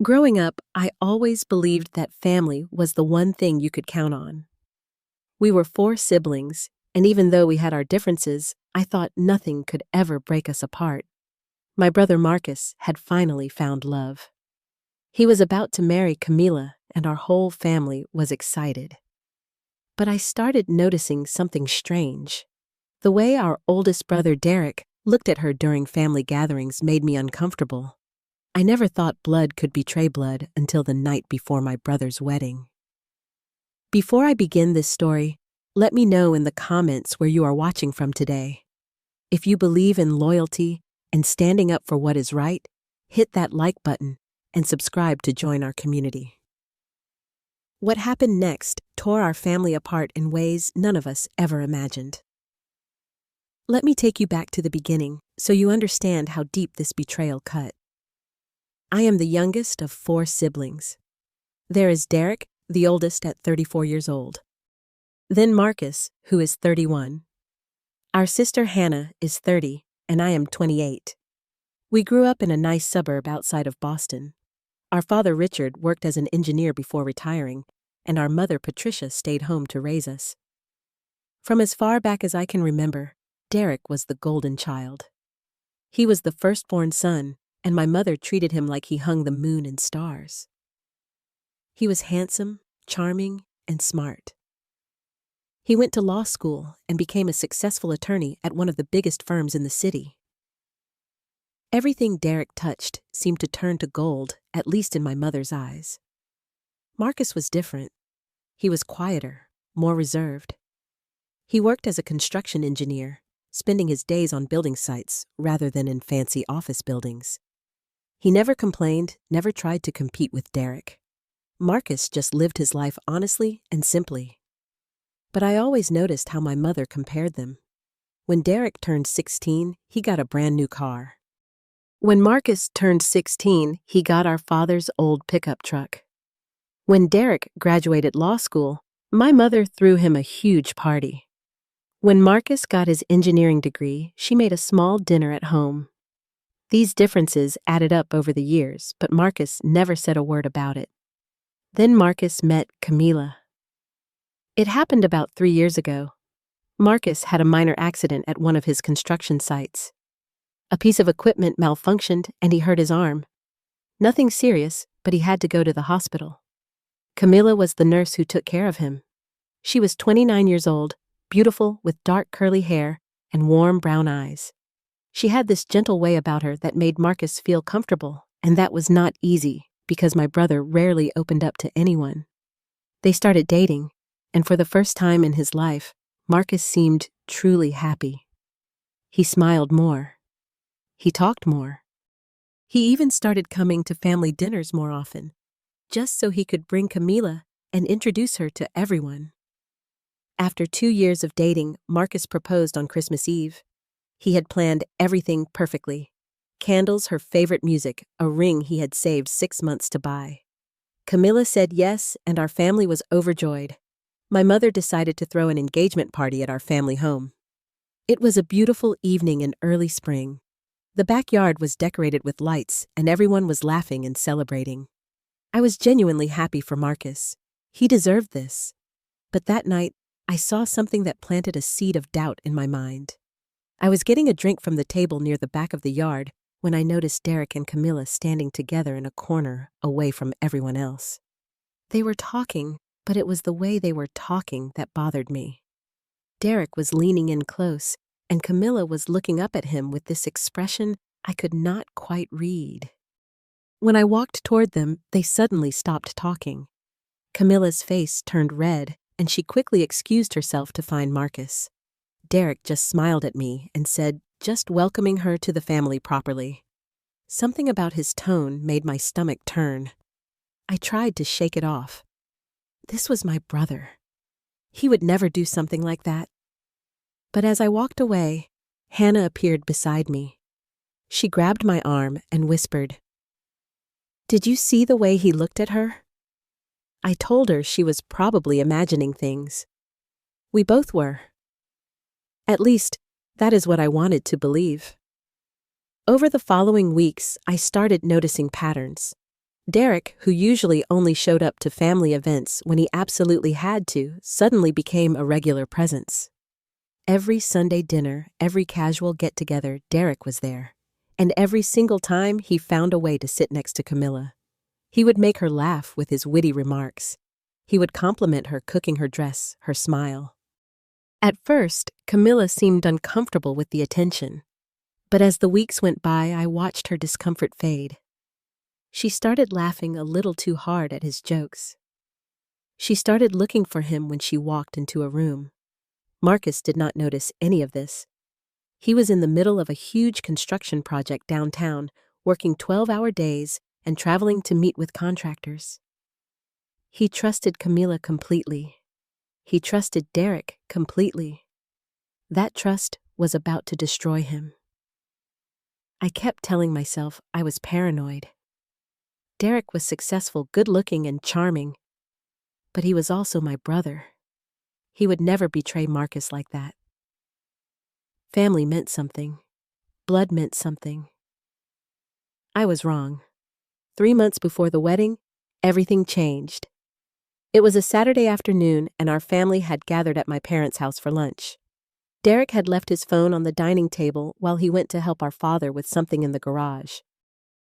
Growing up, I always believed that family was the one thing you could count on. We were four siblings, and even though we had our differences, I thought nothing could ever break us apart. My brother Marcus had finally found love. He was about to marry Camila, and our whole family was excited. But I started noticing something strange. The way our oldest brother Derek looked at her during family gatherings made me uncomfortable. I never thought blood could betray blood until the night before my brother's wedding. Before I begin this story, let me know in the comments where you are watching from today. If you believe in loyalty and standing up for what is right, hit that like button and subscribe to join our community. What happened next tore our family apart in ways none of us ever imagined. Let me take you back to the beginning so you understand how deep this betrayal cut. I am the youngest of four siblings. There is Derek, the oldest at 34 years old. Then Marcus, who is 31. Our sister Hannah is 30, and I am 28. We grew up in a nice suburb outside of Boston. Our father Richard worked as an engineer before retiring, and our mother Patricia stayed home to raise us. From as far back as I can remember, Derek was the golden child. He was the firstborn son, and my mother treated him like he hung the moon and stars. He was handsome, charming, and smart. He went to law school and became a successful attorney at one of the biggest firms in the city. Everything Derek touched seemed to turn to gold, at least in my mother's eyes. Marcus was different. He was quieter, more reserved. He worked as a construction engineer, spending his days on building sites rather than in fancy office buildings. He never complained, never tried to compete with Derek. Marcus just lived his life honestly and simply. But I always noticed how my mother compared them. When Derek turned 16, he got a brand new car. When Marcus turned 16, he got our father's old pickup truck. When Derek graduated law school, my mother threw him a huge party. When Marcus got his engineering degree, she made a small dinner at home. These differences added up over the years, but Marcus never said a word about it. Then Marcus met Camila. It happened about 3 years ago. Marcus had a minor accident at one of his construction sites. A piece of equipment malfunctioned and he hurt his arm. Nothing serious, but he had to go to the hospital. Camila was the nurse who took care of him. She was 29 years old, beautiful with dark curly hair and warm brown eyes. She had this gentle way about her that made Marcus feel comfortable, and that was not easy because my brother rarely opened up to anyone. They started dating, and for the first time in his life, Marcus seemed truly happy. He smiled more. He talked more. He even started coming to family dinners more often, just so he could bring Camila and introduce her to everyone. After 2 years of dating, Marcus proposed on Christmas Eve. He had planned everything perfectly. Candles, her favorite music, a ring he had saved 6 months to buy. Camila said yes, and our family was overjoyed. My mother decided to throw an engagement party at our family home. It was a beautiful evening in early spring. The backyard was decorated with lights, and everyone was laughing and celebrating. I was genuinely happy for Marcus. He deserved this. But that night, I saw something that planted a seed of doubt in my mind. I was getting a drink from the table near the back of the yard when I noticed Derek and Camila standing together in a corner away from everyone else. They were talking, but it was the way they were talking that bothered me. Derek was leaning in close, and Camila was looking up at him with this expression I could not quite read. When I walked toward them, they suddenly stopped talking. Camila's face turned red, and she quickly excused herself to find Marcus. Derek just smiled at me and said, just welcoming her to the family properly. Something about his tone made my stomach turn. I tried to shake it off. This was my brother. He would never do something like that. But as I walked away, Hannah appeared beside me. She grabbed my arm and whispered, "Did you see the way he looked at her?" I told her she was probably imagining things. We both were. At least, that is what I wanted to believe. Over the following weeks, I started noticing patterns. Derek, who usually only showed up to family events when he absolutely had to, suddenly became a regular presence. Every Sunday dinner, every casual get-together, Derek was there. And every single time, he found a way to sit next to Camilla. He would make her laugh with his witty remarks. He would compliment her cooking, her dress, her smile. At first, Camilla seemed uncomfortable with the attention. But as the weeks went by, I watched her discomfort fade. She started laughing a little too hard at his jokes. She started looking for him when she walked into a room. Marcus did not notice any of this. He was in the middle of a huge construction project downtown, working 12-hour days and traveling to meet with contractors. He trusted Camilla completely. He trusted Derek completely. That trust was about to destroy him. I kept telling myself I was paranoid. Derek was successful, good-looking, and charming. But he was also my brother. He would never betray Marcus like that. Family meant something. Blood meant something. I was wrong. 3 months before the wedding, everything changed. It was a Saturday afternoon, and our family had gathered at my parents' house for lunch. Derek had left his phone on the dining table while he went to help our father with something in the garage.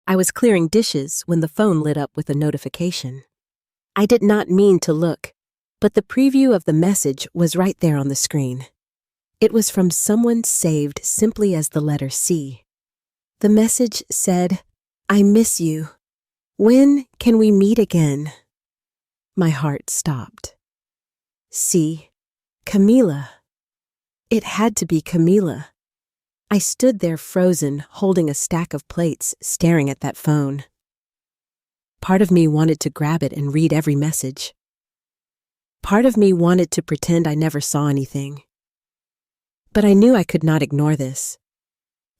I was clearing dishes when the phone lit up with a notification. I did not mean to look, but the preview of the message was right there on the screen. It was from someone saved simply as the letter C. The message said, "I miss you. When can we meet again?" My heart stopped. C. Camilla. It had to be Camilla. I stood there frozen, holding a stack of plates, staring at that phone. Part of me wanted to grab it and read every message. Part of me wanted to pretend I never saw anything. But I knew I could not ignore this.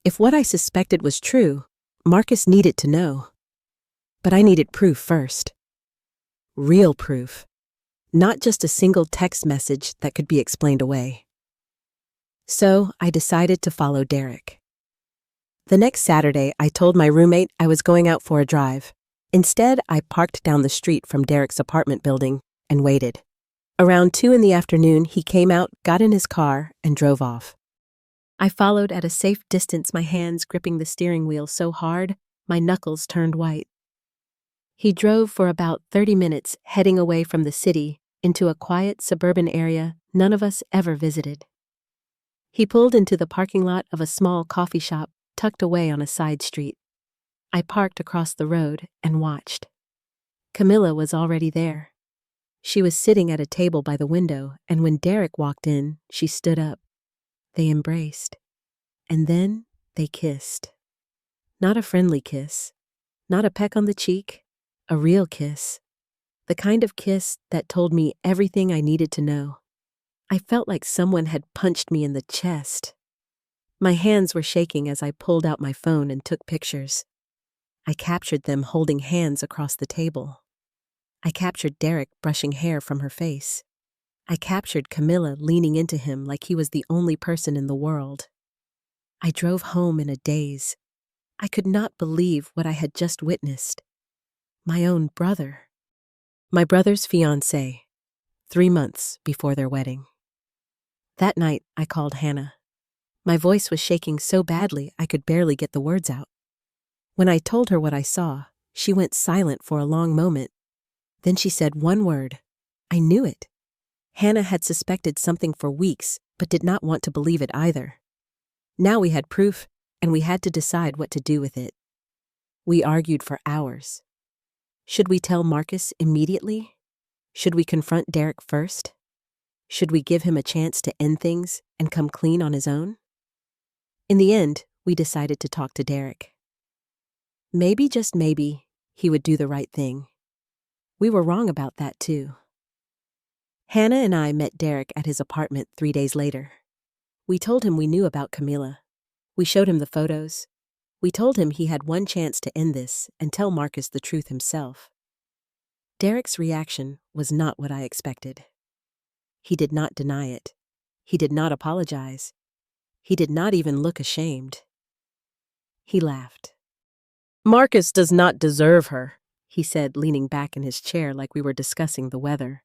If what I suspected was true, Marcus needed to know. But I needed proof first. Real proof. Not just a single text message that could be explained away. So I decided to follow Derek. The next Saturday, I told my roommate I was going out for a drive. Instead, I parked down the street from Derek's apartment building and waited. Around 2 in the afternoon, he came out, got in his car, and drove off. I followed at a safe distance, my hands gripping the steering wheel so hard, my knuckles turned white. He drove for about 30 minutes, heading away from the city into a quiet suburban area none of us ever visited. He pulled into the parking lot of a small coffee shop tucked away on a side street. I parked across the road and watched. Camilla was already there. She was sitting at a table by the window, and when Derek walked in, she stood up. They embraced. And then they kissed. Not a friendly kiss. Not a peck on the cheek. A real kiss. The kind of kiss that told me everything I needed to know. I felt like someone had punched me in the chest. My hands were shaking as I pulled out my phone and took pictures. I captured them holding hands across the table. I captured Derek brushing hair from her face. I captured Camilla leaning into him like he was the only person in the world. I drove home in a daze. I could not believe what I had just witnessed. My own brother. My brother's fiancé, 3 months before their wedding. That night, I called Hannah. My voice was shaking so badly I could barely get the words out. When I told her what I saw, she went silent for a long moment. Then she said one word. I knew it. Hannah had suspected something for weeks, but did not want to believe it either. Now we had proof, and we had to decide what to do with it. We argued for hours. Should we tell Marcus immediately? Should we confront Derek first? Should we give him a chance to end things and come clean on his own? In the end, we decided to talk to Derek. Maybe, just maybe, he would do the right thing. We were wrong about that too. Hannah and I met Derek at his apartment 3 days later. We told him we knew about Camilla. We showed him the photos. We told him he had one chance to end this and tell Marcus the truth himself. Derek's reaction was not what I expected. He did not deny it. He did not apologize. He did not even look ashamed. He laughed. "Marcus does not deserve her," he said, leaning back in his chair like we were discussing the weather.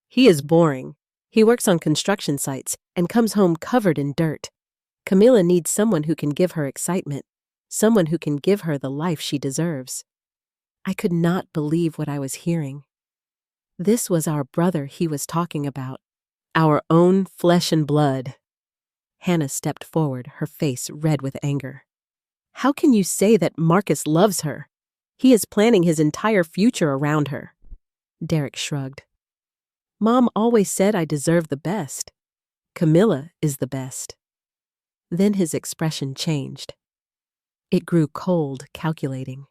He is boring. He works on construction sites and comes home covered in dirt. Camilla needs someone who can give her excitement, someone who can give her the life she deserves. I could not believe what I was hearing. This was our brother he was talking about, our own flesh and blood. Hannah stepped forward, her face red with anger. How can you say that Marcus loves her? He is planning his entire future around her. Derek shrugged. Mom always said I deserve the best. Camilla is the best. Then his expression changed. It grew cold, calculating.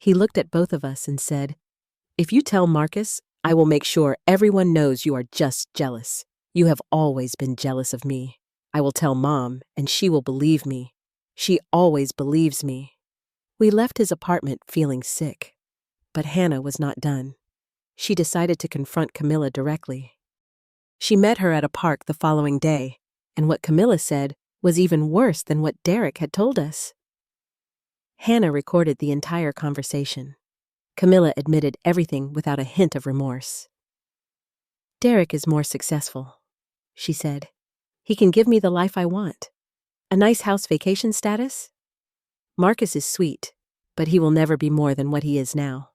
He looked at both of us and said, If you tell Marcus, I will make sure everyone knows you are just jealous. You have always been jealous of me. I will tell Mom, and she will believe me. She always believes me. We left his apartment feeling sick. But Hannah was not done. She decided to confront Camilla directly. She met her at a park the following day, and what Camilla said was even worse than what Derek had told us. Hannah recorded the entire conversation. Camilla admitted everything without a hint of remorse. Derek is more successful, she said. He can give me the life I want. A nice house vacation status? Marcus is sweet, but he will never be more than what he is now.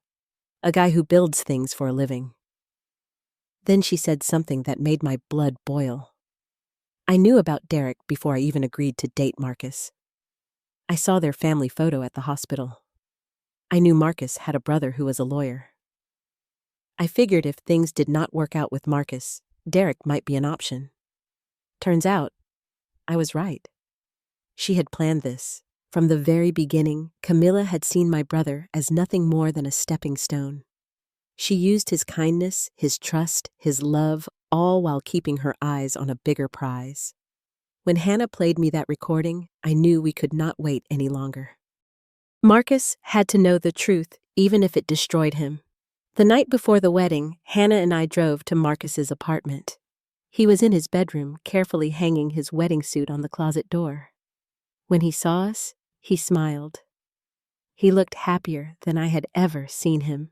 A guy who builds things for a living. Then she said something that made my blood boil. I knew about Derek before I even agreed to date Marcus. I saw their family photo at the hospital. I knew Marcus had a brother who was a lawyer. I figured if things did not work out with Marcus, Derek might be an option. Turns out, I was right. She had planned this. From the very beginning, Camilla had seen my brother as nothing more than a stepping stone. She used his kindness, his trust, his love, all while keeping her eyes on a bigger prize. When Hannah played me that recording, I knew we could not wait any longer. Marcus had to know the truth, even if it destroyed him. The night before the wedding, Hannah and I drove to Marcus's apartment. He was in his bedroom, carefully hanging his wedding suit on the closet door. When he saw us, he smiled. He looked happier than I had ever seen him.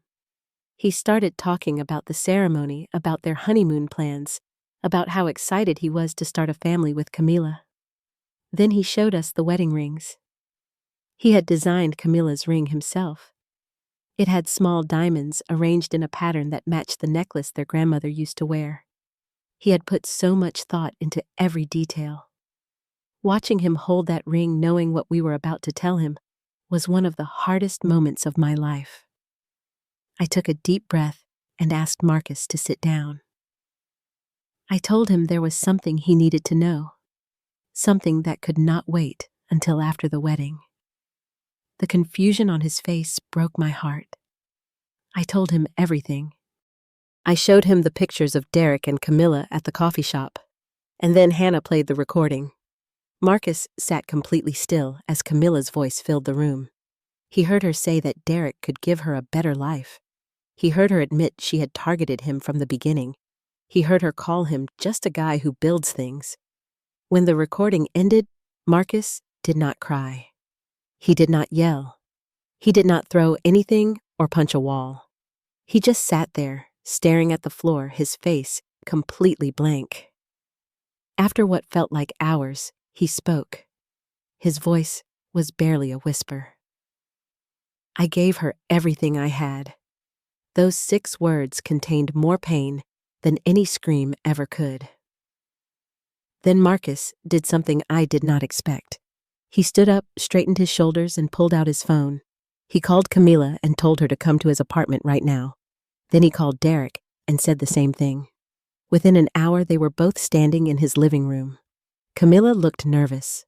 He started talking about the ceremony, about their honeymoon plans, about how excited he was to start a family with Camilla. Then he showed us the wedding rings. He had designed Camilla's ring himself. It had small diamonds arranged in a pattern that matched the necklace their grandmother used to wear. He had put so much thought into every detail. Watching him hold that ring, knowing what we were about to tell him, was one of the hardest moments of my life. I took a deep breath and asked Marcus to sit down. I told him there was something he needed to know, something that could not wait until after the wedding. The confusion on his face broke my heart. I told him everything. I showed him the pictures of Derek and Camilla at the coffee shop, and then Hannah played the recording. Marcus sat completely still as Camilla's voice filled the room. He heard her say that Derek could give her a better life. He heard her admit she had targeted him from the beginning. He heard her call him just a guy who builds things. When the recording ended, Marcus did not cry. He did not yell. He did not throw anything or punch a wall. He just sat there, staring at the floor, his face completely blank. After what felt like hours, he spoke. His voice was barely a whisper. I gave her everything I had. Those 6 words contained more pain than any scream ever could. Then Marcus did something I did not expect. He stood up, straightened his shoulders, and pulled out his phone. He called Camilla and told her to come to his apartment right now. Then he called Derek and said the same thing. Within an hour, they were both standing in his living room. Camilla looked nervous.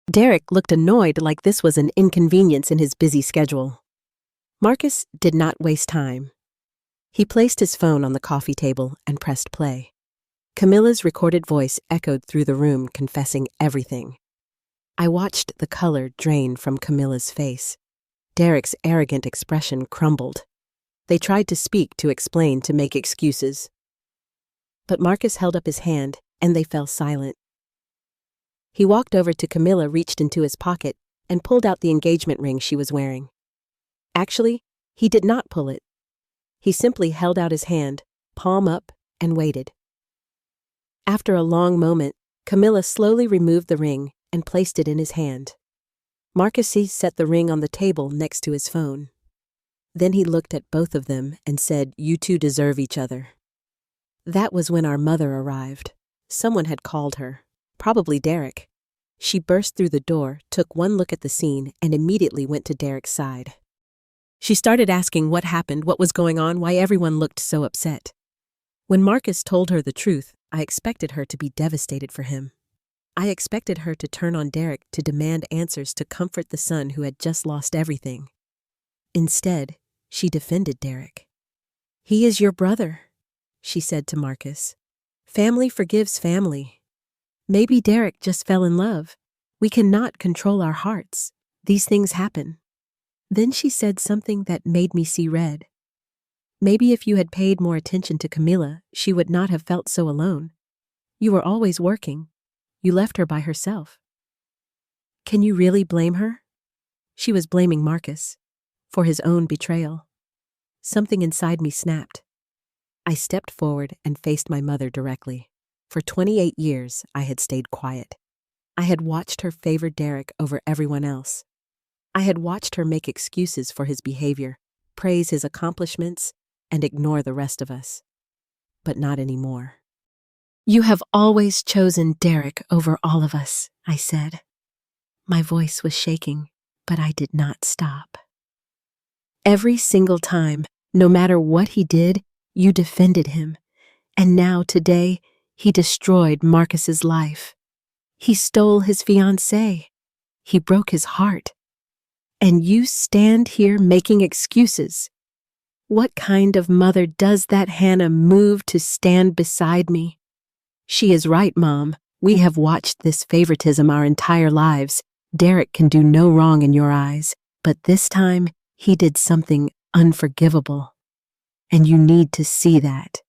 Derek looked annoyed, like this was an inconvenience in his busy schedule. Marcus did not waste time. He placed his phone on the coffee table and pressed play. Camilla's recorded voice echoed through the room, confessing everything. I watched the color drain from Camilla's face. Derek's arrogant expression crumbled. They tried to speak, to explain, to make excuses. But Marcus held up his hand, and they fell silent. He walked over to Camilla, reached into his pocket, and pulled out the engagement ring she was wearing. Actually, He did not pull it. He simply held out his hand, palm up, and waited. After a long moment, Camilla slowly removed the ring and placed it in his hand. Marcus set the ring on the table next to his phone. Then he looked at both of them and said, "You two deserve each other." That was when our mother arrived. Someone had called her, probably Derek. She burst through the door, took one look at the scene, and immediately went to Derek's side. She started asking what happened, what was going on, why everyone looked so upset. When Marcus told her the truth, I expected her to be devastated for him. I expected her to turn on Derek to demand answers to comfort the son who had just lost everything. Instead, she defended Derek. "He is your brother," she said to Marcus. "Family forgives family. Maybe Derek just fell in love. We cannot control our hearts. These things happen." Then she said something that made me see red. "Maybe if you had paid more attention to Camilla, she would not have felt so alone. You were always working. You left her by herself." Can you really blame her? She was blaming Marcus for his own betrayal. Something inside me snapped. I stepped forward and faced my mother directly. For 28 years, I had stayed quiet. I had watched her favor Derek over everyone else. I had watched her make excuses for his behavior, praise his accomplishments, and ignore the rest of us. But not anymore. "You have always chosen Derek over all of us," I said. My voice was shaking, but I did not stop. "Every single time, no matter what he did, you defended him. And now today, he destroyed Marcus's life. He stole his fiancé. He broke his heart. And you stand here making excuses. What kind of mother does that? Hannah moved to stand beside me. She is right, Mom. We have watched this favoritism our entire lives. Derek can do no wrong in your eyes, but this time he did something unforgivable. And you need to see that."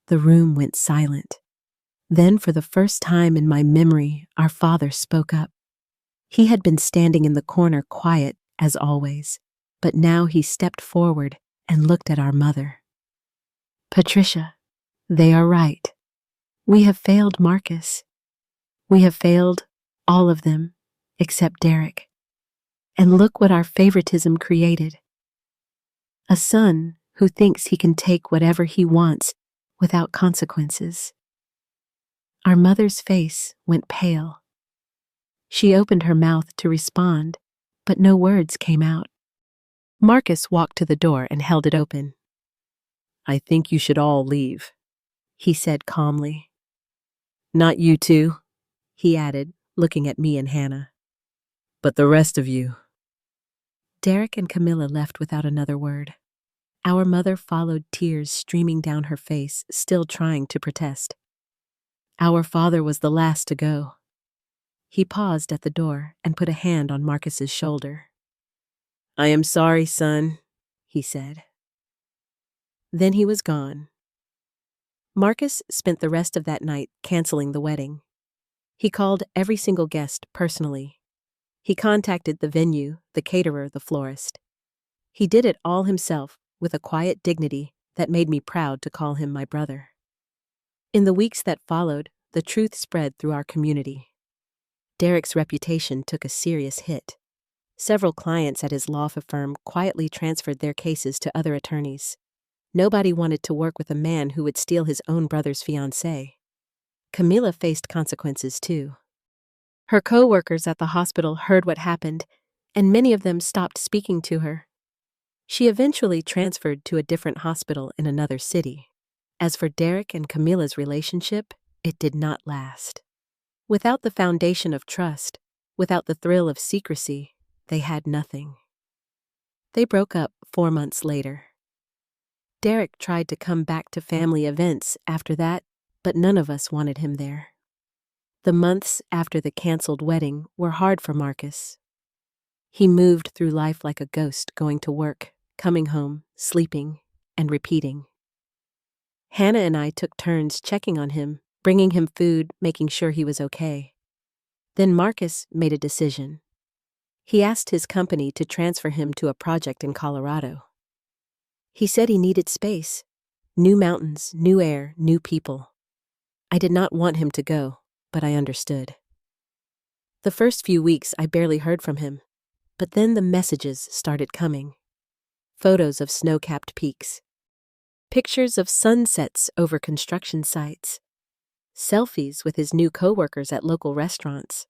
The room went silent. Then, for the first time in my memory, our father spoke up. He had been standing in the corner quiet, as always, but now he stepped forward and looked at our mother. "Patricia, they are right. We have failed Marcus. We have failed all of them, except Derek. And look what our favoritism created. A son who thinks he can take whatever he wants without consequences." Our mother's face went pale. She opened her mouth to respond, but no words came out. Marcus walked to the door and held it open. "I think you should all leave," he said calmly. "Not you two," he added, looking at me and Hannah. "But the rest of you." Derek and Camilla left without another word. Our mother followed, tears streaming down her face, still trying to protest. Our father was the last to go. He paused at the door and put a hand on Marcus's shoulder. "I am sorry, son," he said. Then he was gone. Marcus spent the rest of that night canceling the wedding. He called every single guest personally. He contacted the venue, the caterer, the florist. He did it all himself with a quiet dignity that made me proud to call him my brother. In the weeks that followed, the truth spread through our community. Derek's reputation took a serious hit. Several clients at his law firm quietly transferred their cases to other attorneys. Nobody wanted to work with a man who would steal his own brother's fiancé. Camilla faced consequences too. Her co-workers at the hospital heard what happened, and many of them stopped speaking to her. She eventually transferred to a different hospital in another city. As for Derek and Camilla's relationship, it did not last. Without the foundation of trust, without the thrill of secrecy, they had nothing. They broke up 4 months later. Derek tried to come back to family events after that, but none of us wanted him there. The months after the canceled wedding were hard for Marcus. He moved through life like a ghost, going to work, coming home, sleeping, and repeating. Hannah and I took turns checking on him, bringing him food, making sure he was okay. Then Marcus made a decision. He asked his company to transfer him to a project in Colorado. He said he needed space. New mountains, new air, new people. I did not want him to go, but I understood. The first few weeks I barely heard from him, but then the messages started coming. Photos of snow-capped peaks. Pictures of sunsets over construction sites. Selfies with his new coworkers at local restaurants.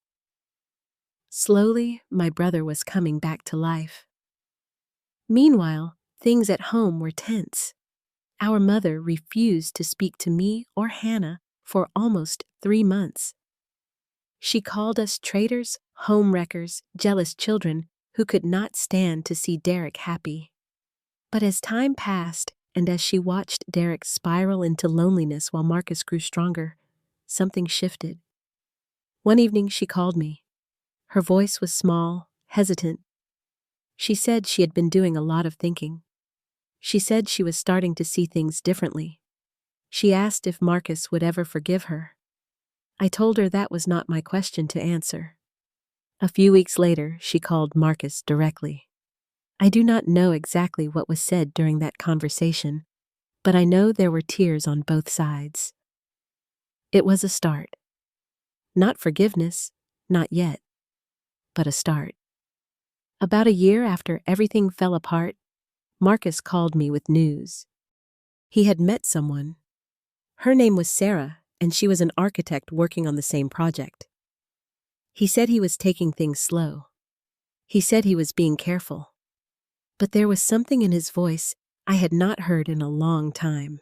Slowly, my brother was coming back to life. Meanwhile, things at home were tense. Our mother refused to speak to me or Hannah for almost 3 months. She called us traitors, homewreckers, jealous children who could not stand to see Derek happy. But as time passed, and as she watched Derek spiral into loneliness while Marcus grew stronger, something shifted. One evening she called me. Her voice was small, hesitant. She said she had been doing a lot of thinking. She said she was starting to see things differently. She asked if Marcus would ever forgive her. I told her that was not my question to answer. A few weeks later, she called Marcus directly. I do not know exactly what was said during that conversation, but I know there were tears on both sides. It was a start. Not forgiveness, not yet, but a start. About a year after everything fell apart, Marcus called me with news. He had met someone. Her name was Sarah, and she was an architect working on the same project. He said he was taking things slow. He said he was being careful. But there was something in his voice I had not heard in a long time.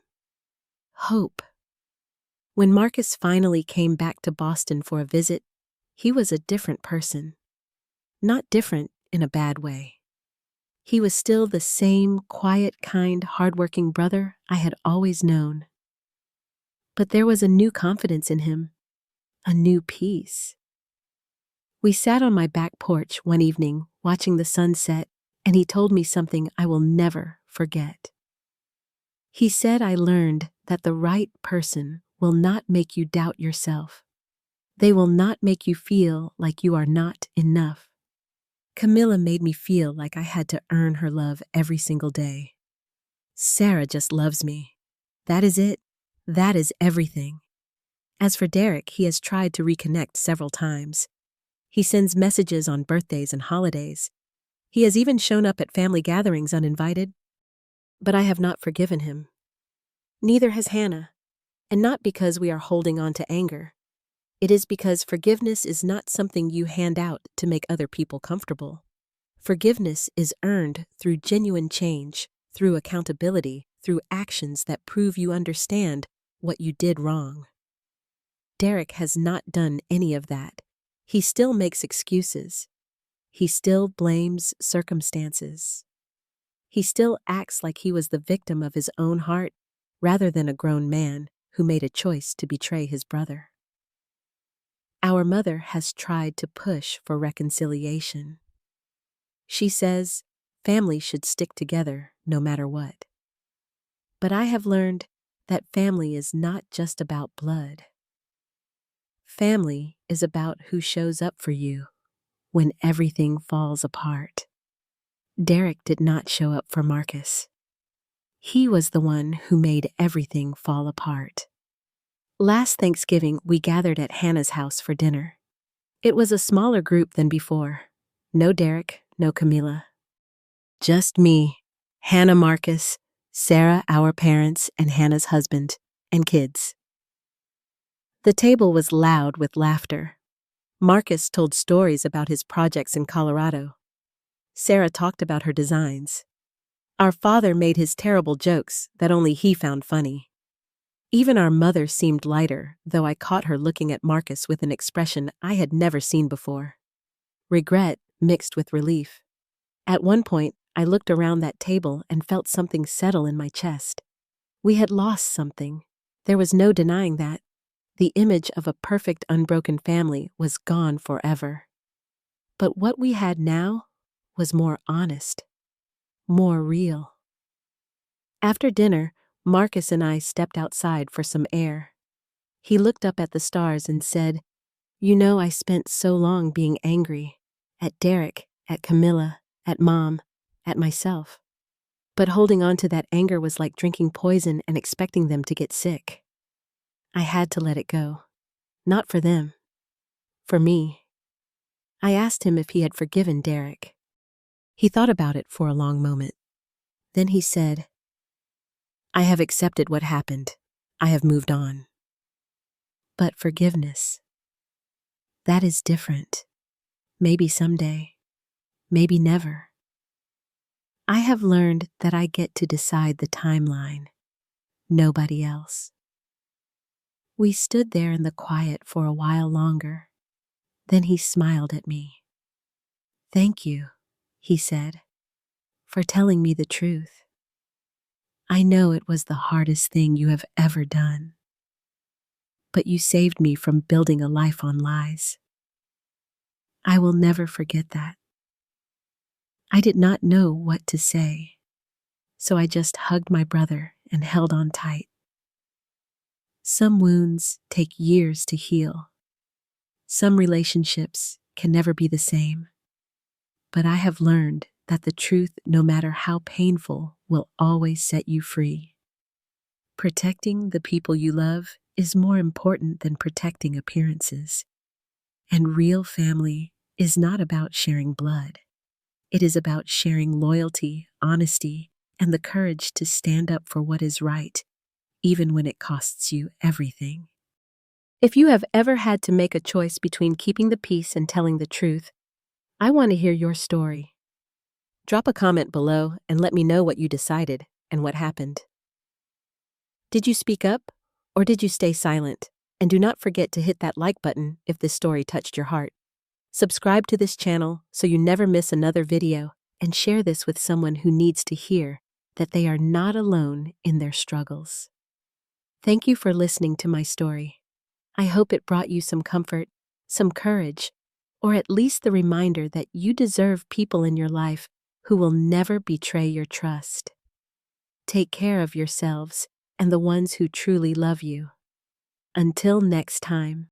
Hope. When Marcus finally came back to Boston for a visit, he was a different person. Not different in a bad way. He was still the same quiet, kind, hardworking brother I had always known. But there was a new confidence in him, a new peace. We sat on my back porch one evening watching the sun set, and he told me something I will never forget. He said I learned that the right person will not make you doubt yourself. They will not make you feel like you are not enough. Camilla made me feel like I had to earn her love every single day. Sarah just loves me. That is it. That is everything. As for Derek, he has tried to reconnect several times. He sends messages on birthdays and holidays. He has even shown up at family gatherings uninvited. But I have not forgiven him. Neither has Hannah. And not because we are holding on to anger. It is because forgiveness is not something you hand out to make other people comfortable. Forgiveness is earned through genuine change, through accountability, through actions that prove you understand what you did wrong. Derek has not done any of that. He still makes excuses. He still blames circumstances. He still acts like he was the victim of his own heart rather than a grown man who made a choice to betray his brother. Our mother has tried to push for reconciliation. She says families should stick together no matter what. But I have learned that family is not just about blood. Family is about who shows up for you when everything falls apart. Derek did not show up for Marcus. He was the one who made everything fall apart. Last Thanksgiving, we gathered at Hannah's house for dinner. It was a smaller group than before. No Derek, no Camilla. Just me, Hannah, Marcus, Sarah, our parents, and Hannah's husband, and kids. The table was loud with laughter. Marcus told stories about his projects in Colorado. Sarah talked about her designs. Our father made his terrible jokes that only he found funny. Even our mother seemed lighter, though I caught her looking at Marcus with an expression I had never seen before. Regret mixed with relief. At one point, I looked around that table and felt something settle in my chest. We had lost something. There was no denying that. The image of a perfect, unbroken family was gone forever. But what we had now was more honest, more real. After dinner, Marcus and I stepped outside for some air. He looked up at the stars and said, "You know, I spent so long being angry. At Derek, at Camilla, at Mom, at myself. But holding on to that anger was like drinking poison and expecting them to get sick. I had to let it go. Not for them. For me. I asked him if he had forgiven Derek. He thought about it for a long moment. Then he said, "I have accepted what happened. I have moved on. But forgiveness, that is different. Maybe someday. Maybe never. I have learned that I get to decide the timeline. Nobody else." We stood there in the quiet for a while longer. Then he smiled at me. "Thank you," he said, "for telling me the truth. I know it was the hardest thing you have ever done. But you saved me from building a life on lies. I will never forget that." I did not know what to say, so I just hugged my brother and held on tight. Some wounds take years to heal. Some relationships can never be the same. But I have learned that the truth, no matter how painful, will always set you free. Protecting the people you love is more important than protecting appearances. And real family is not about sharing blood. It is about sharing loyalty, honesty, and the courage to stand up for what is right, even when it costs you everything. If you have ever had to make a choice between keeping the peace and telling the truth, I want to hear your story. Drop a comment below and let me know what you decided and what happened. Did you speak up, or did you stay silent? And do not forget to hit that like button if this story touched your heart. Subscribe to this channel so you never miss another video, and share this with someone who needs to hear that they are not alone in their struggles. Thank you for listening to my story. I hope it brought you some comfort, some courage, or at least the reminder that you deserve people in your life who will never betray your trust. Take care of yourselves and the ones who truly love you. Until next time.